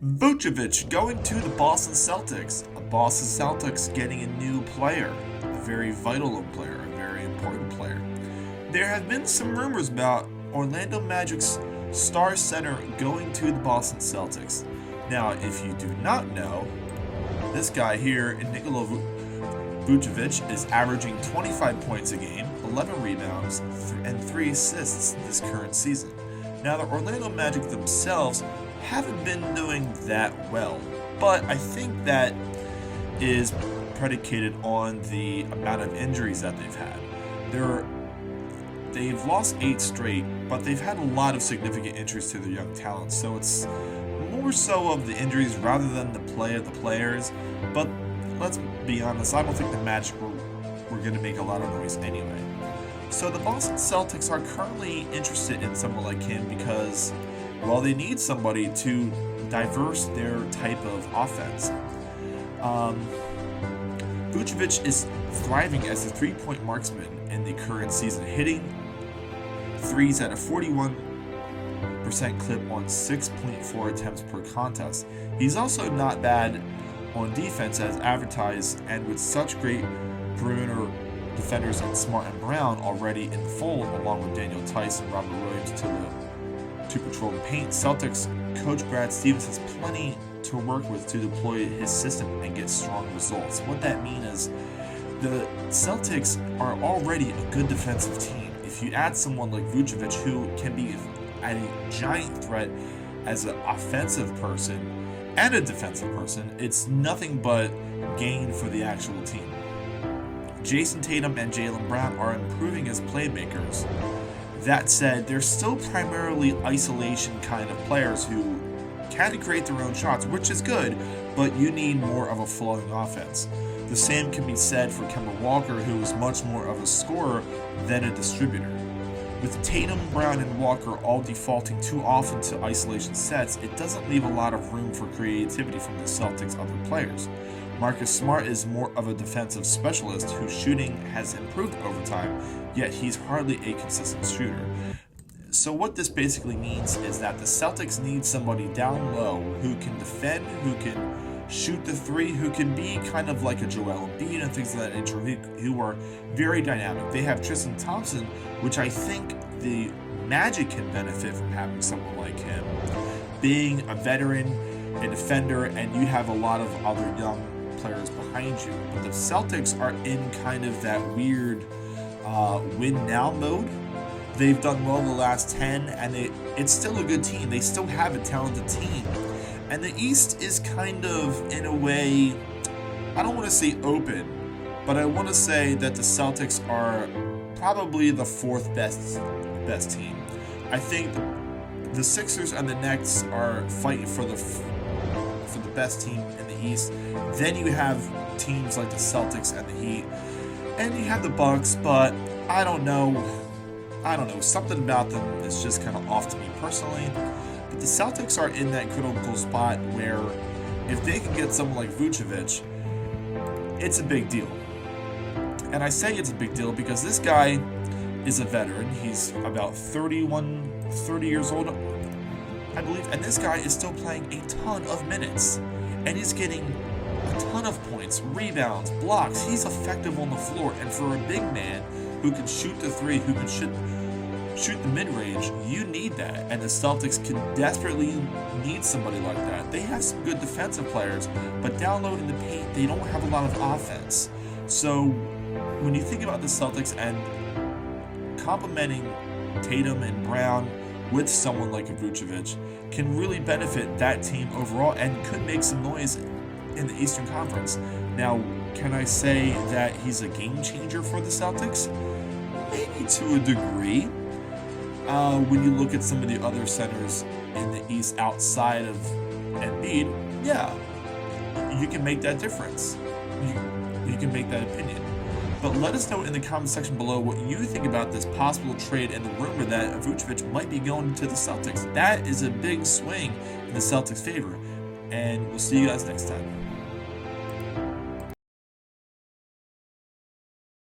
Vucevic going to the Boston Celtics. A Boston Celtics getting a new player, a very vital player, a very important player. There have been some rumors about Orlando Magic's star center going to the Boston Celtics. Now, if you do not know, this guy here, Nikola Vucevic, is averaging 25 points a game, 11 rebounds, and 3 assists this current season. Now, the Orlando Magic themselves haven't been doing that well, but I think that is predicated on the amount of injuries that they've had. They've lost 8 straight, but they've had a lot of significant injuries to their young talent, so it's more so of the injuries rather than the play of the players. But let's be honest, I don't think the Magic were going to make a lot of noise anyway. So the Boston Celtics are currently interested in someone like him because, well, they need somebody to diverse their type of offense. Vucevic is thriving as a three-point marksman in the current season, hitting threes at a 41% clip on 6.4 attempts per contest. He's also not bad on defense as advertised, and with such great perimeter defenders in Smart and Brown already in the fold, along with Daniel Tice and Robert Williams to patrol the paint, Celtics coach Brad Stevens has plenty to work with to deploy his system and get strong results. What that means is the Celtics are already a good defensive team. If you add someone like Vucevic, who can be a giant threat as an offensive person and a defensive person, it's nothing but gain for the actual team. Jason Tatum and Jaylen Brown are improving as playmakers. That said, they're still primarily isolation kind of players who can create their own shots, which is good, but you need more of a flowing offense. The same can be said for Kemba Walker, who is much more of a scorer than a distributor. With Tatum, Brown, and Walker all defaulting too often to isolation sets, it doesn't leave a lot of room for creativity from the Celtics' other players. Marcus Smart is more of a defensive specialist whose shooting has improved over time, yet he's hardly a consistent shooter. So what this basically means is that the Celtics need somebody down low who can defend, who can shoot the three, who can be kind of like a Joel Embiid and things of that nature, who are very dynamic. They have Tristan Thompson, which I think the Magic can benefit from having someone like him. Being a veteran, a defender, and you have a lot of other young players behind you. But the Celtics are in kind of that weird win now mode. They've done well the last 10, and it's still a good team. They still have a talented team. And the East is kind of, in a way, I don't want to say open, but I want to say that the Celtics are probably the 4th best team. I think the Sixers and the Nets are fighting for the best team in the East. Then you have teams like the Celtics and the Heat, and you have the Bucks, but I don't know. Something about them is just kind of off to me personally. But the Celtics are in that critical spot where if they can get someone like Vucevic, it's a big deal. And I say it's a big deal because this guy is a veteran. He's about 30 years old, I believe. And this guy is still playing a ton of minutes. And he's getting a ton of points, rebounds, blocks. He's effective on the floor. And for a big man who can shoot the three, who can shoot the mid-range, you need that. And the Celtics can desperately need somebody like that. They have some good defensive players, but down low in the paint, they don't have a lot of offense. So when you think about the Celtics and complementing Tatum and Brown with someone like a Vucevic can really benefit that team overall and could make some noise in the Eastern Conference. Now, can I say that he's a game changer for the Celtics? Maybe to a degree. When you look at some of the other centers in the East outside of Embiid, yeah, you can make that difference. You can make that opinion. But let us know in the comment section below what you think about this possible trade and the rumor that Vucevic might be going to the Celtics. That is a big swing in the Celtics' favor. And we'll see you guys next time.